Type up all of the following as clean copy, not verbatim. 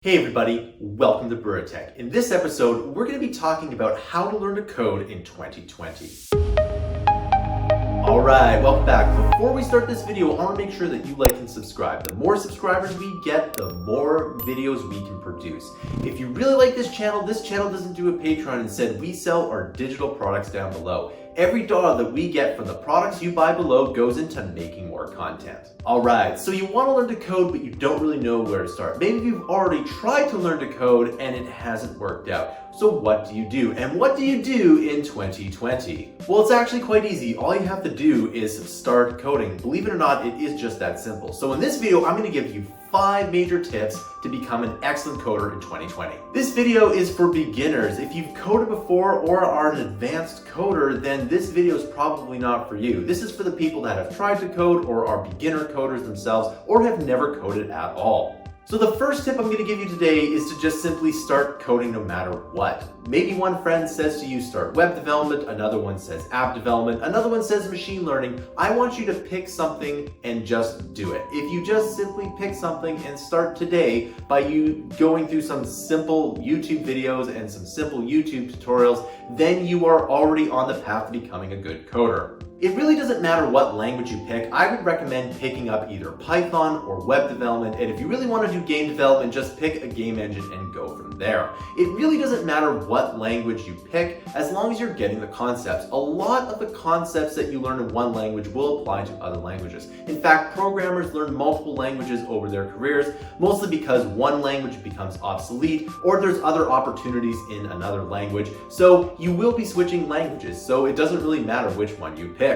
Hey everybody, welcome to Bura Tech. In this episode, we're going to be talking about how to learn to code in 2020. Alright, welcome back. Before we start this video, I want to make sure that you like and subscribe. The more subscribers we get, the more videos we can produce. If you really like this channel doesn't do a Patreon. Instead, we sell our digital products down below. Every dollar that we get from the products you buy below goes into making more content. Alright, so you want to learn to code, but you don't really know where to start. Maybe you've already tried to learn to code and it hasn't worked out. So what do you do? And what do you do in 2020? Well, it's actually quite easy. All you have to do is start coding. Believe it or not, it is just that simple. So in this video, I'm going to give you 5 major tips to become an excellent coder in 2020. This video is for beginners. If you've coded before or are an advanced coder, then this video is probably not for you. This is for the people that have tried to code or are beginner coders themselves or have never coded at all. So the first tip I'm going to give you today is to just simply start coding no matter what. Maybe one friend says to you start web development, another one says app development, another one says machine learning. I want you to pick something and just do it. If you just simply pick something and start today by you going through some simple YouTube videos and some simple YouTube tutorials, then you are already on the path to becoming a good coder. It really doesn't matter what language you pick. I would recommend picking up either Python or web development, and if you really want to do game development, just pick a game engine and go from there. It really doesn't matter what language you pick, as long as you're getting the concepts. A lot of the concepts that you learn in one language will apply to other languages. In fact, programmers learn multiple languages over their careers, mostly because one language becomes obsolete or there's other opportunities in another language. So you will be switching languages, so it doesn't really matter which one you pick.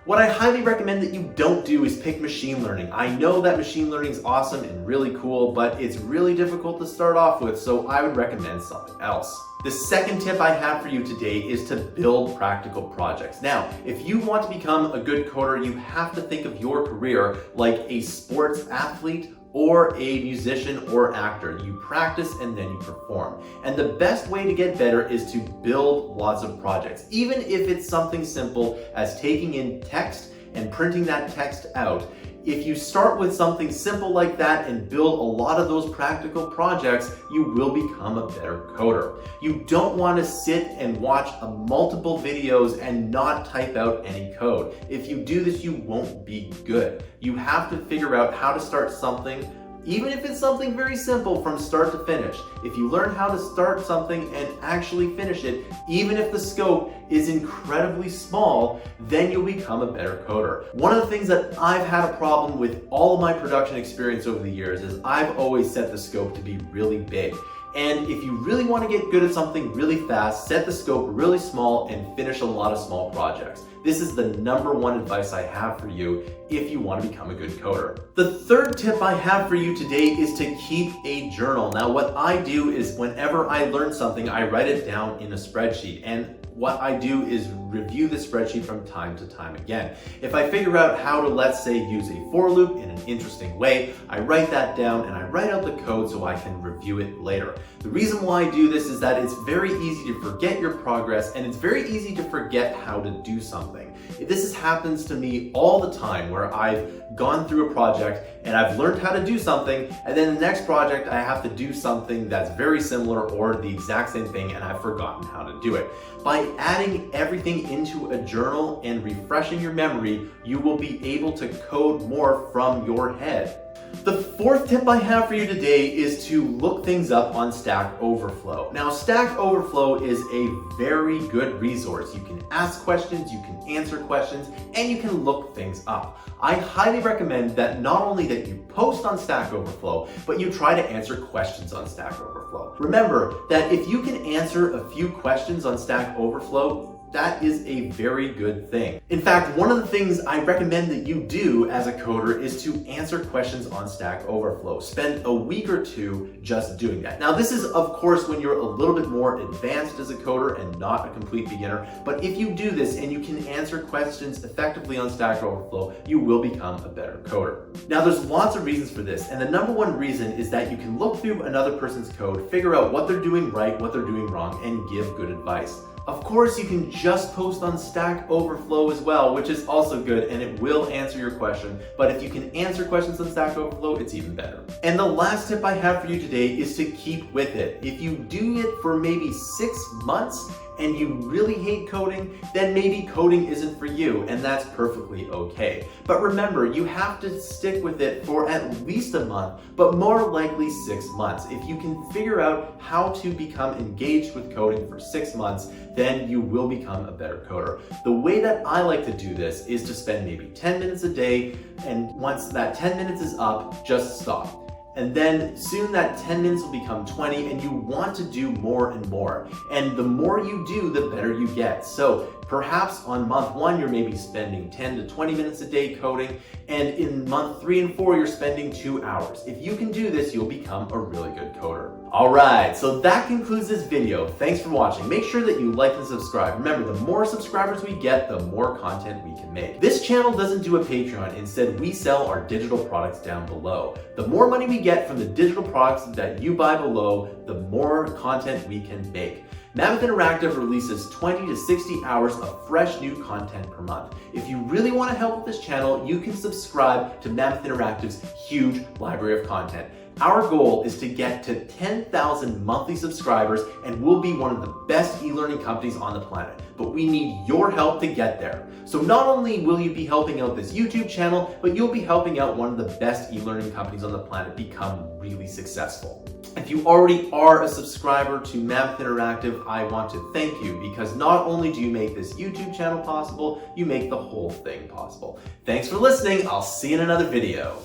What I highly recommend that you don't do is pick machine learning. I know that machine learning is awesome and really cool, but it's really difficult to start off with, so I would recommend something else. The second tip I have for you today is to build practical projects. Now, if you want to become a good coder, you have to think of your career like a sports athlete or a musician or actor. You practice and then you perform. And the best way to get better is to build lots of projects. Even if it's something simple as taking in text and printing that text out. If you start with something simple like that and build a lot of those practical projects, you will become a better coder. You don't want to sit and watch multiple videos and not type out any code. If you do this, you won't be good. You have to figure out how to start something, even if it's something very simple, from start to finish. If you learn how to start something and actually finish it, even if the scope is incredibly small, then you'll become a better coder. One of the things that I've had a problem with all of my production experience over the years is I've always set the scope to be really big. And if you really want to get good at something really fast, set the scope really small and finish a lot of small projects. This is the #1 advice I have for you if you want to become a good coder. The third tip I have for you today is to keep a journal. Now, what I do is whenever I learn something, I write it down in a spreadsheet. And what I do is review the spreadsheet from time to time again. If I figure out how to, let's say, use a for loop in an interesting way, I write that down and I write out the code so I can review it later. The reason why I do this is that it's very easy to forget your progress and it's very easy to forget how to do something. This happens to me all the time where I've gone through a project and I've learned how to do something, and then the next project I have to do something that's very similar or the exact same thing and I've forgotten how to do it. By adding everything into a journal and refreshing your memory, you will be able to code more from your head. The fourth tip I have for you today is to look things up on Stack Overflow. Now, Stack Overflow is a very good resource. You can ask questions, you can answer questions, and you can look things up. I highly recommend that not only that you post on Stack Overflow, but you try to answer questions on Stack Overflow. Remember that if you can answer a few questions on Stack Overflow, that is a very good thing. In fact, one of the things I recommend that you do as a coder is to answer questions on Stack Overflow. Spend a week or two just doing that. Now, this is, of course, when you're a little bit more advanced as a coder and not a complete beginner. But if you do this and you can answer questions effectively on Stack Overflow, you will become a better coder. Now, there's lots of reasons for this. And the #1 reason is that you can look through another person's code, figure out what they're doing right, what they're doing wrong, and give good advice. Of course, you can just post on Stack Overflow as well, which is also good, and it will answer your question. But if you can answer questions on Stack Overflow, it's even better. And the last tip I have for you today is to keep with it. If you do it for maybe 6 months, and you really hate coding, then maybe coding isn't for you, and that's perfectly okay. But remember, you have to stick with it for at least a month, but more likely 6 months. If you can figure out how to become engaged with coding for 6 months, then you will become a better coder. The way that I like to do this is to spend maybe 10 minutes a day, and once that 10 minutes is up, just stop. And then soon that 10 minutes will become 20, and you want to do more and more. And the more you do, the better you get. So perhaps on month 1, you're maybe spending 10 to 20 minutes a day coding, and in month 3 and 4, you're spending 2 hours. If you can do this, you'll become a really good coder. All right, so that concludes this video. Thanks for watching. Make sure that you like and subscribe. Remember, the more subscribers we get, the more content we can make. This channel doesn't do a Patreon. Instead, we sell our digital products down below. The more money we get from the digital products that you buy below, the more content we can make. Mammoth Interactive releases 20 to 60 hours of fresh new content per month. If you really want to help with this channel, you can subscribe to Mammoth Interactive's huge library of content. Our goal is to get to 10,000 monthly subscribers, and we'll be one of the best e-learning companies on the planet. But we need your help to get there. So not only will you be helping out this YouTube channel, but you'll be helping out one of the best e-learning companies on the planet become really successful. If you already are a subscriber to Mammoth Interactive, I want to thank you, because not only do you make this YouTube channel possible, you make the whole thing possible. Thanks for listening. I'll see you in another video.